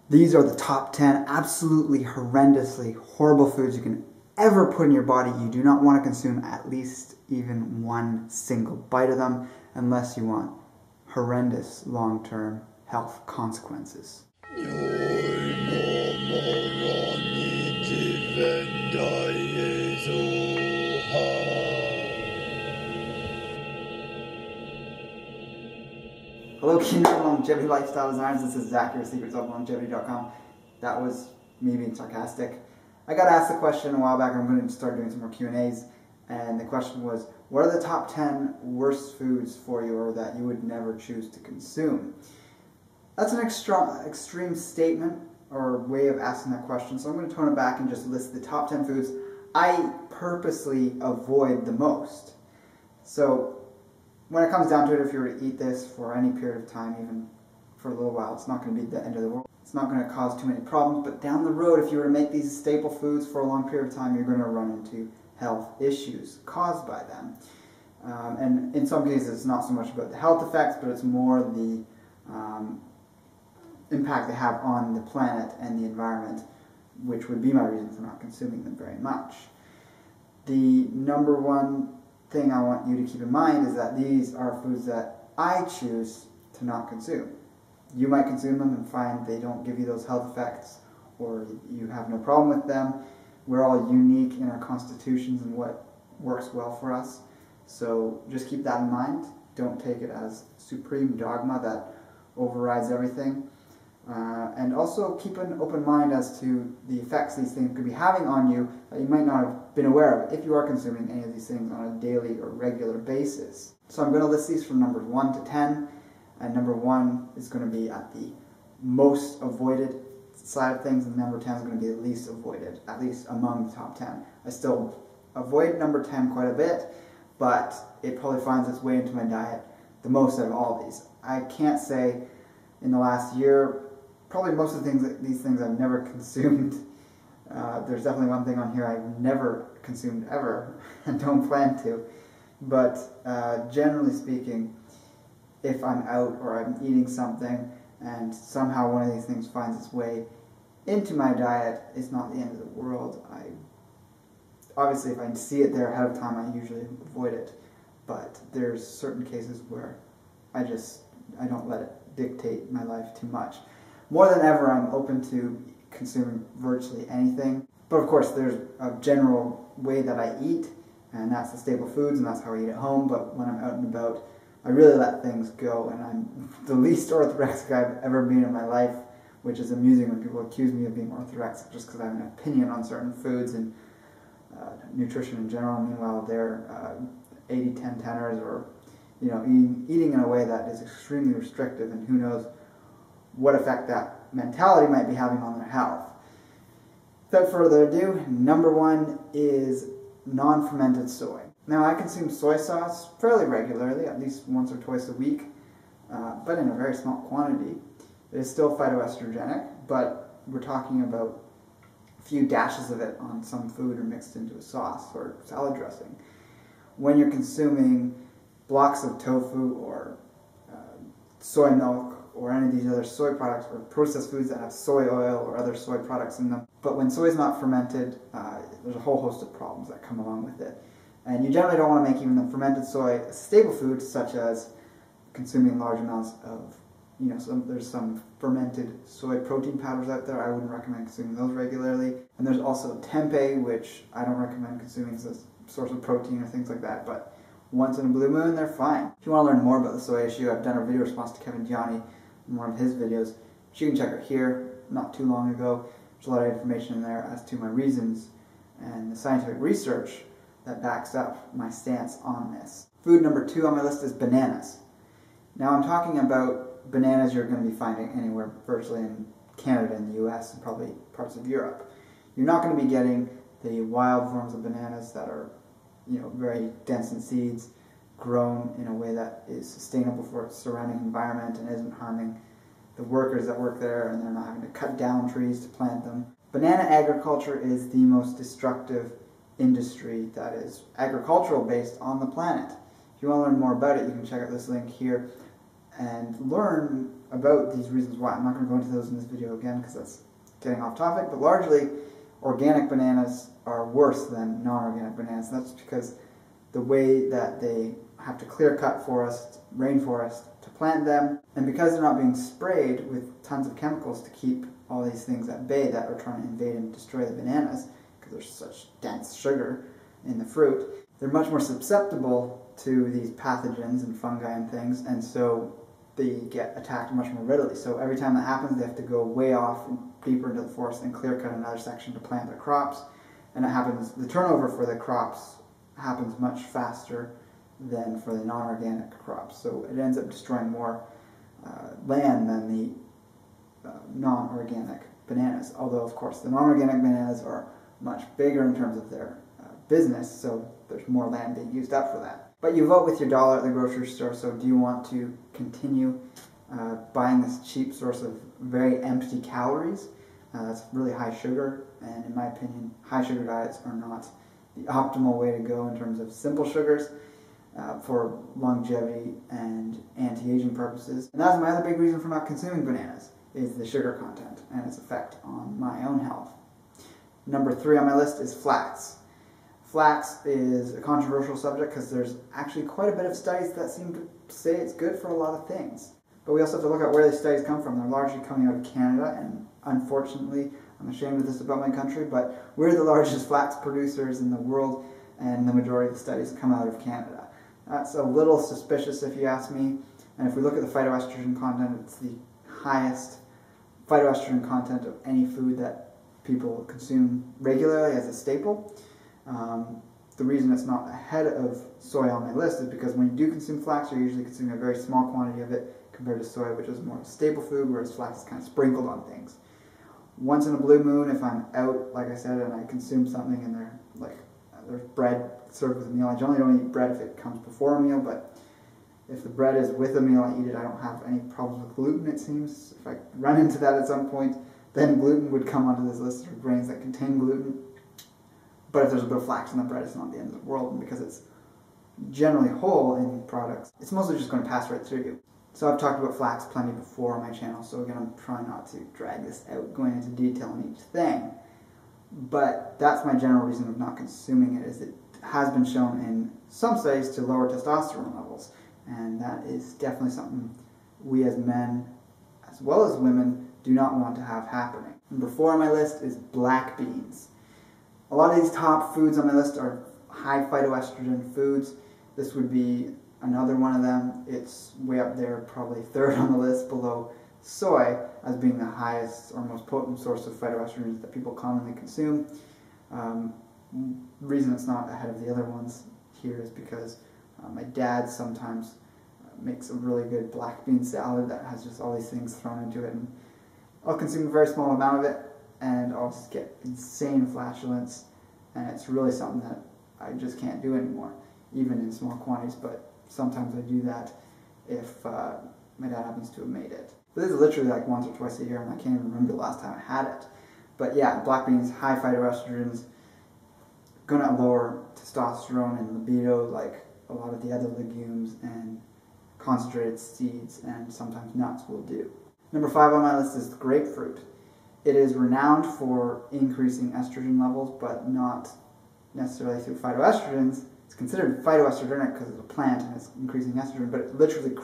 These are the top 10 absolutely horrendously horrible foods you can ever put in your body. You do not want to consume at least even one single bite of them unless you want horrendous long-term health consequences. Hello, Kindred Longevity Lifestyle Designers. This is Zach, your secretsoflongevity.com. That was me being sarcastic. I got asked the question a while back. I'm going to start doing some more Q&As. And the question was, what are the top 10 worst foods for you or that you would never choose to consume? That's an extreme statement or way of asking that question. So I'm going to tone it back and just list the top 10 foods I purposely avoid the most. So when it comes down to it, if you were to eat this for any period of time, even for a little while, it's not going to be the end of the world. It's not going to cause too many problems, but down the road, if you were to make these staple foods for a long period of time, you're going to run into health issues caused by them. And in some cases, it's not so much about the health effects, but it's more the impact they have on the planet and the environment, which would be my reason for not consuming them very much. The number one thing I want you to keep in mind is that these are foods that I choose to not consume. You might consume them and find they don't give you those health effects or you have no problem with them. We're all unique in our constitutions and what works well for us. So just keep that in mind. Don't take it as supreme dogma that overrides everything. And also keep an open mind as to the effects these things could be having on you that you might not have been aware of if you are consuming any of these things on a daily or regular basis. So I'm going to list these from numbers 1 to 10, and number 1 is going to be at the most avoided side of things, and number 10 is going to be the least avoided, at least among the top 10. I still avoid number 10 quite a bit, but it probably finds its way into my diet the most out of all of these. I can't say in the last year, probably most of these things I've never consumed. There's definitely one thing on here I've never consumed ever and don't plan to. But generally speaking, if I'm out or I'm eating something and somehow one of these things finds its way into my diet, it's not the end of the world. Obviously, if I see it there ahead of time, I usually avoid it. But there's certain cases where I don't let it dictate my life too much. More than ever, I'm open to consuming virtually anything. But of course, there's a general way that I eat, and that's the staple foods, and that's how I eat at home. But when I'm out and about, I really let things go, and I'm the least orthorexic I've ever been in my life, which is amusing when people accuse me of being orthorexic just because I have an opinion on certain foods and nutrition in general. Meanwhile, they're 80-10-10ers, or eating in a way that is extremely restrictive, and who knows what effect that mentality might be having on their health. Without further ado, number 1 is non-fermented soy. Now, I consume soy sauce fairly regularly, at least once or twice a week, but in a very small quantity. It is still phytoestrogenic, but we're talking about a few dashes of it on some food or mixed into a sauce or salad dressing. When you're consuming blocks of tofu or soy milk or any of these other soy products or processed foods that have soy oil or other soy products in them. But when soy is not fermented, there's a whole host of problems that come along with it. And you generally don't want to make even the fermented soy a staple food, such as consuming large amounts of, there's some fermented soy protein powders out there. I wouldn't recommend consuming those regularly. And there's also tempeh, which I don't recommend consuming as a source of protein or things like that. But once in a blue moon, they're fine. If you want to learn more about the soy issue, I've done a video response to Kevin Gianni in one of his videos, which you can check out here not too long ago. There's a lot of information in there as to my reasons and the scientific research that backs up my stance on this. Food number 2 on my list is bananas. Now, I'm talking about bananas you're going to be finding anywhere virtually in Canada and the US and probably parts of Europe. You're not going to be getting the wild forms of bananas that are very dense in seeds, grown in a way that is sustainable for its surrounding environment and isn't harming the workers that work there, and they're not having to cut down trees to plant them. Banana agriculture is the most destructive industry that is agricultural based on the planet. If you want to learn more about it, you can check out this link here and learn about these reasons why. I'm not going to go into those in this video again because that's getting off topic, but largely organic bananas are worse than non-organic bananas. That's because the way that they have to clear cut forest, rainforest to plant them, and because they're not being sprayed with tons of chemicals to keep all these things at bay that are trying to invade and destroy the bananas, because there's such dense sugar in the fruit, they're much more susceptible to these pathogens and fungi and things, and so they get attacked much more readily. So every time that happens, they have to go way off and deeper into the forest and clear cut another section to plant their crops, and it happens, the turnover for the crops happens much faster than for the non-organic crops. So it ends up destroying more land than the non-organic bananas. Although, of course, the non-organic bananas are much bigger in terms of their business, so there's more land being used up for that. But you vote with your dollar at the grocery store, so do you want to continue buying this cheap source of very empty calories? That's really high sugar, and in my opinion, high sugar diets are not the optimal way to go in terms of simple sugars for longevity and anti-aging purposes. And that's my other big reason for not consuming bananas, is the sugar content and its effect on my own health. Number 3 on my list is flax. Flax is a controversial subject because there's actually quite a bit of studies that seem to say it's good for a lot of things. But we also have to look at where these studies come from. They're largely coming out of Canada, and unfortunately, I'm ashamed of this about my country, but we're the largest flax producers in the world, and the majority of the studies come out of Canada. That's a little suspicious if you ask me, and if we look at the phytoestrogen content, it's the highest phytoestrogen content of any food that people consume regularly as a staple. The reason it's not ahead of soy on my list is because when you do consume flax, you're usually consuming a very small quantity of it compared to soy, which is more of a staple food, whereas flax is kind of sprinkled on things. Once in a blue moon, if I'm out, like I said, and I consume something and there's bread served with a meal, I generally don't eat bread if it comes before a meal, but if the bread is with a meal, I eat it. I don't have any problems with gluten, it seems. If I run into that at some point, then gluten would come onto this list of grains that contain gluten. But if there's a bit of flax in the bread, it's not the end of the world, and because it's generally whole in products, it's mostly just going to pass right through you. So I've talked about flax plenty before on my channel, so again, I'm trying not to drag this out, going into detail on each thing. But that's my general reason of not consuming it, is it has been shown in some studies to lower testosterone levels, and that is definitely something we as men, as well as women, do not want to have happening. Number 4 on my list is black beans. A lot of these top foods on my list are high phytoestrogen foods. This would be another one of them. It's way up there, probably 3rd on the list, below soy, as being the highest or most potent source of phytoestrogens that people commonly consume. The reason it's not ahead of the other ones here is because my dad sometimes makes a really good black bean salad that has just all these things thrown into it, and I'll consume a very small amount of it, and I'll just get insane flatulence, and it's really something that I just can't do anymore, even in small quantities, but sometimes I do that if my dad happens to have made it. But this is literally like once or twice a year, and I can't even remember the last time I had it. But yeah, black beans, high phytoestrogens, gonna lower testosterone and libido like a lot of the other legumes and concentrated seeds and sometimes nuts will do. Number 5 on my list is grapefruit. It is renowned for increasing estrogen levels, but not necessarily through phytoestrogens. It's considered phytoestrogenic because it's a plant and it's increasing estrogen, but it literally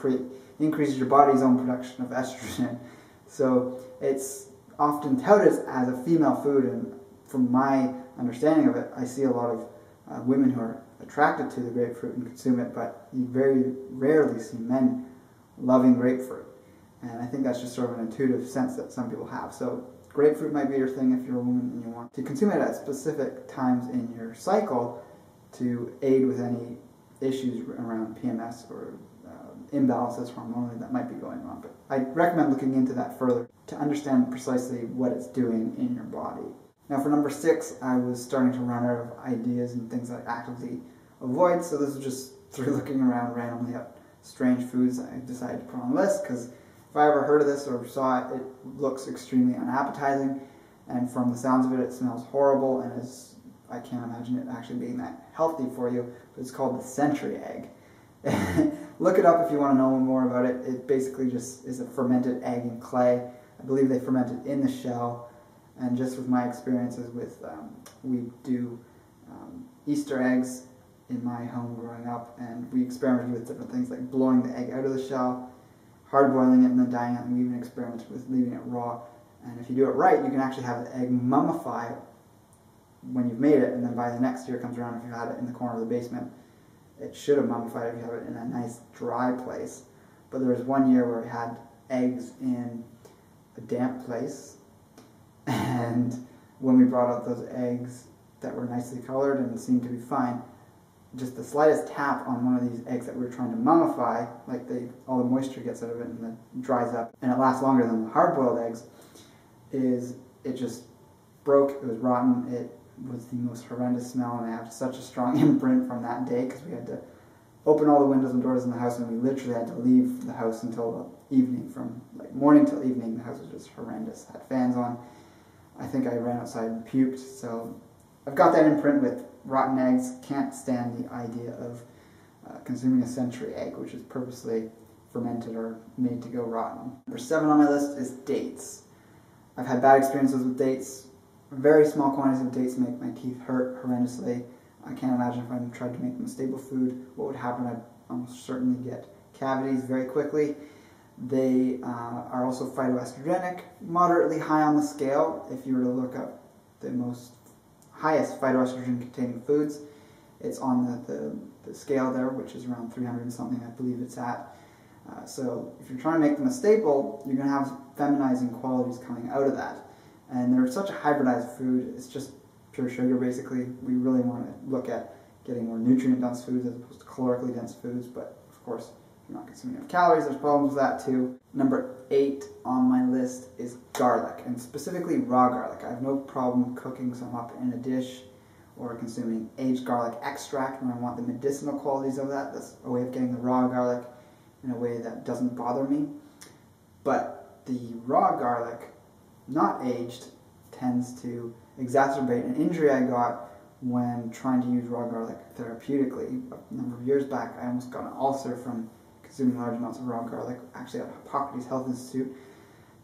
increases your body's own production of estrogen. So it's often touted as a female food, and from my understanding of it, I see a lot of women who are attracted to the grapefruit and consume it, but you very rarely see men loving grapefruit. And I think that's just sort of an intuitive sense that some people have. So grapefruit might be your thing if you're a woman and you want to consume it at specific times in your cycle to aid with any issues around PMS or imbalances hormonally that might be going on. But I recommend looking into that further to understand precisely what it's doing in your body. Now for number 6, I was starting to run out of ideas and things that I actively avoid, so this is just through looking around randomly at strange foods I decided to put on the list, because if I ever heard of this or saw it, it looks extremely unappetizing, and from the sounds of it, it smells horrible, and I can't imagine it actually being that healthy for you, but it's called the century egg. Look it up if you want to know more about it. It basically just is a fermented egg in clay. I believe they ferment it in the shell. And just with my experiences with, we do Easter eggs in my home growing up, and we experimented with different things like blowing the egg out of the shell, hard boiling it and then dyeing it, and we even experimented with leaving it raw. And if you do it right, you can actually have the egg mummify when you've made it, and then by the next year comes around, if you had it in the corner of the basement, it should have mummified if you have it in a nice dry place. But there was one year where we had eggs in a damp place, and when we brought out those eggs that were nicely colored and seemed to be fine, just the slightest tap on one of these eggs that we were trying to mummify, like all the moisture gets out of it and it dries up, and it lasts longer than the hard-boiled eggs, it just broke. It was rotten. It was the most horrendous smell, and I have such a strong imprint from that day because we had to open all the windows and doors in the house, and we literally had to leave the house until the evening. From like morning till evening, the house was just horrendous. Had fans on. I think I ran outside and puked. So I've got that imprint with rotten eggs. Can't stand the idea of consuming a century egg, which is purposely fermented or made to go rotten. Number 7 on my list is dates. I've had bad experiences with dates. Very small quantities of dates make my teeth hurt horrendously. I can't imagine if I tried to make them a staple food, what would happen. I'd almost certainly get cavities very quickly. They are also phytoestrogenic, moderately high on the scale. If you were to look up the highest phytoestrogen containing foods, it's on the scale there, which is around 300 and something, I believe it's at. So if you're trying to make them a staple, you're going to have feminizing qualities coming out of that. And they're such a hybridized food, it's just pure sugar basically. We really want to look at getting more nutrient-dense foods as opposed to calorically dense foods, but of course, if you're not consuming enough calories, there's problems with that too. Number 8 on my list is garlic, and specifically raw garlic. I have no problem cooking some up in a dish or consuming aged garlic extract when I want the medicinal qualities of that. That's a way of getting the raw garlic in a way that doesn't bother me. But the raw garlic, not aged, tends to exacerbate an injury I got when trying to use raw garlic therapeutically. A number of years back, I almost got an ulcer from consuming large amounts of raw garlic, actually at Hippocrates Health Institute.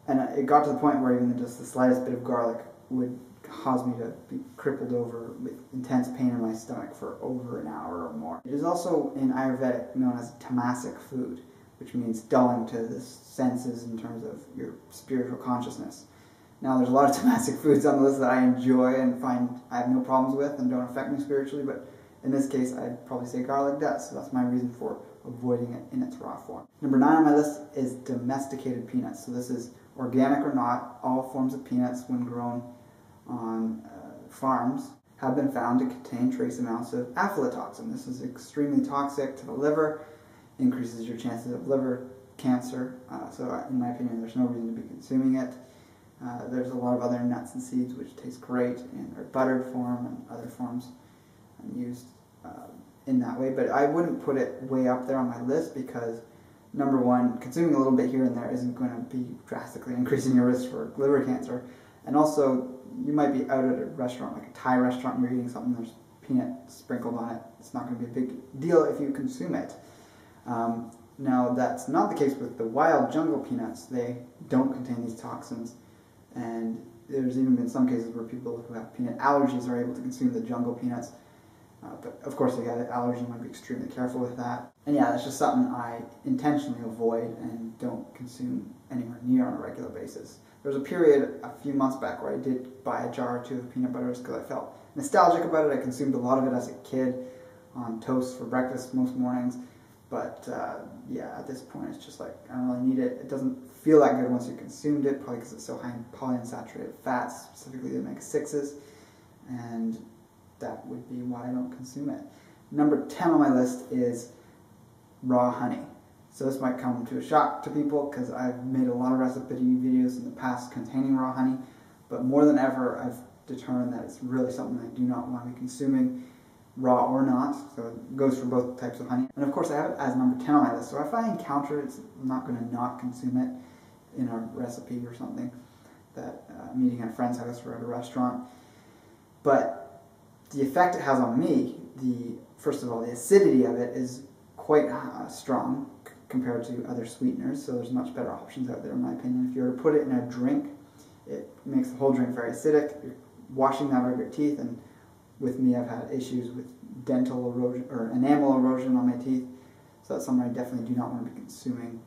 And it got to the point where even just the slightest bit of garlic would cause me to be crippled over with intense pain in my stomach for over an hour or more. It is also in Ayurvedic known as tamasic food, which means dulling to the senses in terms of your spiritual consciousness. Now, there's a lot of tamasic foods on the list that I enjoy and find I have no problems with and don't affect me spiritually, but in this case, I'd probably say garlic does, so that's my reason for avoiding it in its raw form. Number 9 on my list is domesticated peanuts. So this is organic or not, all forms of peanuts when grown on farms have been found to contain trace amounts of aflatoxin. This is extremely toxic to the liver, increases your chances of liver cancer, so in my opinion, there's no reason to be consuming it. There's a lot of other nuts and seeds which taste great in their buttered form and other forms used in that way, but I wouldn't put it way up there on my list because, number 1, consuming a little bit here and there isn't going to be drastically increasing your risk for liver cancer, and also you might be out at a restaurant, like a Thai restaurant, and you're eating something there's peanut sprinkled on it. It's not going to be a big deal if you consume it. Now, that's not the case with the wild jungle peanuts. They don't contain these toxins, and there's even been some cases where people who have peanut allergies are able to consume the jungle peanuts. But of course, if you have an allergy, you want to be extremely careful with that. And yeah, that's just something I intentionally avoid and don't consume anywhere near on a regular basis. There was a period a few months back where I did buy a jar or 2 of peanut butters because I felt nostalgic about it. I consumed a lot of it as a kid on toast for breakfast most mornings. But yeah, at this point, it's just like, I don't really need it. It doesn't feel that good once you consumed it, probably because it's so high in polyunsaturated fats, specifically the omega-6s. And that would be why I don't consume it. Number 10 on my list is raw honey. So this might come to a shock to people because I've made a lot of recipe videos in the past containing raw honey, but more than ever I've determined that it's really something I do not want to be consuming, raw or not, so it goes for both types of honey. And of course I have it as number 10 on my list, so if I encounter it, I'm not going to not consume it in a recipe or something that I'm eating at a friend's house or at a restaurant. But the effect it has on me, first of all, the acidity of it is quite strong compared to other sweeteners, so there's much better options out there in my opinion. If you were to put it in a drink, it makes the whole drink very acidic. You're washing that out of your teeth, and with me I've had issues with dental erosion or enamel erosion on my teeth, so that's something I definitely do not want to be consuming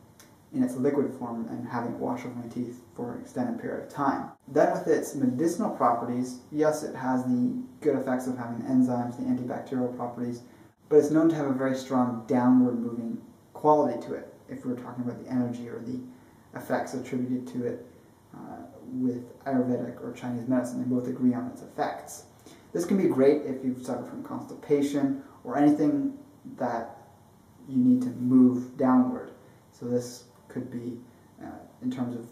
in its liquid form and having it wash over my teeth for an extended period of time. Then with its medicinal properties, yes, it has the good effects of having enzymes, the antibacterial properties, but it's known to have a very strong downward moving quality to it, if we're talking about the energy or the effects attributed to it with Ayurvedic or Chinese medicine. They both agree on its effects. This can be great if you suffer from constipation or anything that you need to move downward. So this could be in terms of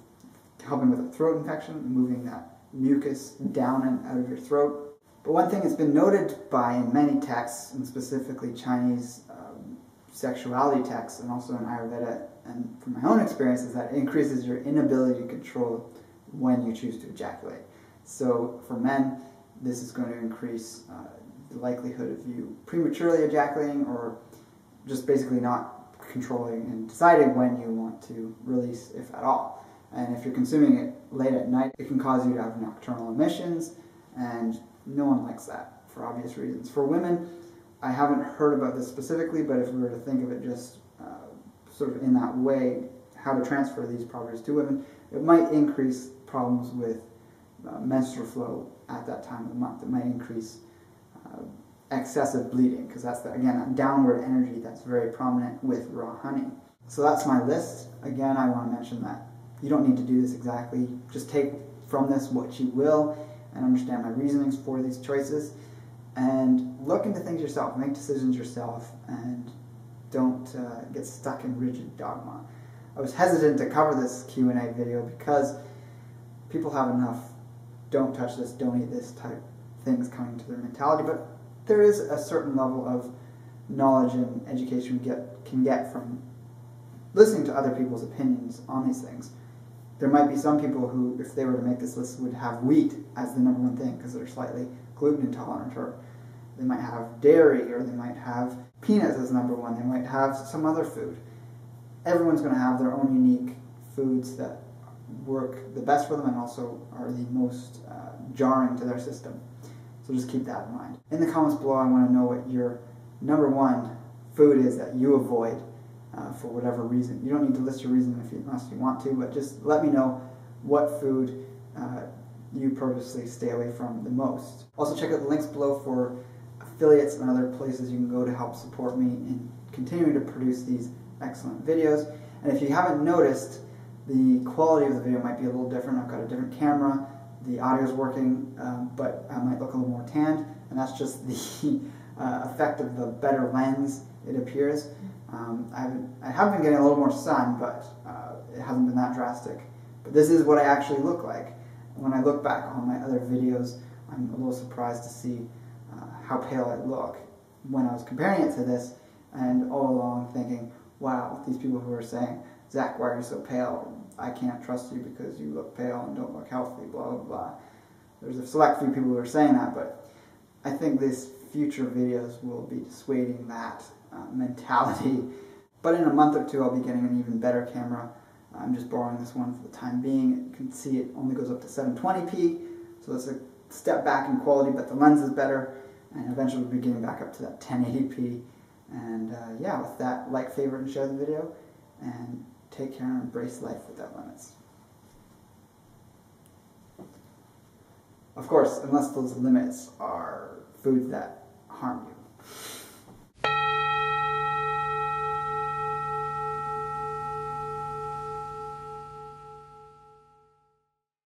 helping with a throat infection, moving that mucus down and out of your throat. But one thing that's been noted by in many texts, and specifically Chinese sexuality texts and also in Ayurveda, and from my own experience, is that it increases your inability to control when you choose to ejaculate. So for men, this is going to increase the likelihood of you prematurely ejaculating or just basically not controlling and deciding when you want to release, if at all. And if you're consuming it late at night, it can cause you to have nocturnal emissions, and no one likes that for obvious reasons. For women, I haven't heard about this specifically, but if we were to think of it just sort of in that way, how to transfer these properties to women, it might increase problems with menstrual flow at that time of the month. It might increase excessive bleeding, because that's, again, that downward energy that's very prominent with raw honey. So that's my list. Again, I want to mention that you don't need to do this exactly. Just take from this what you will and understand my reasonings for these choices, and look into things yourself, make decisions yourself, and don't get stuck in rigid dogma. I was hesitant to cover this Q&A video because people have enough don't touch this, don't eat this type things coming to their mentality, but there is a certain level of knowledge and education we can get from listening to other people's opinions on these things. There might be some people who, if they were to make this list, would have wheat as the number one thing because they're slightly gluten intolerant, or they might have dairy, or they might have peanuts as number one, they might have some other food. Everyone's going to have their own unique foods that work the best for them and also are the most jarring to their system. So just keep that in mind. In the comments below, I want to know what your number one food is that you avoid for whatever reason. You don't need to list your reason unless you want to, but just let me know what food you purposely stay away from the most. Also check out the links below for affiliates and other places you can go to help support me in continuing to produce these excellent videos. And if you haven't noticed, the quality of the video might be a little different. I've got a different camera, the audio is working, but I might look a little more tanned, and that's just the effect of the better lens, it appears. I have been getting a little more sun, but it hasn't been that drastic. But this is what I actually look like. When I look back on my other videos, I'm a little surprised to see how pale I look when I was comparing it to this, and all along thinking, wow, these people who are saying, Zach, why are you so pale? I can't trust you because you look pale and don't look healthy, blah, blah, blah. There's a select few people who are saying that, but I think these future videos will be dissuading that mentality. But in a month or two, I'll be getting an even better camera. I'm just borrowing this one for the time being. You can see it only goes up to 720p, so it's a step back in quality, but the lens is better, and eventually we'll be getting back up to that 1080p. And yeah, with that, like, favorite, and share the video, and take care and embrace life without limits. Of course, unless those limits are foods that harm you.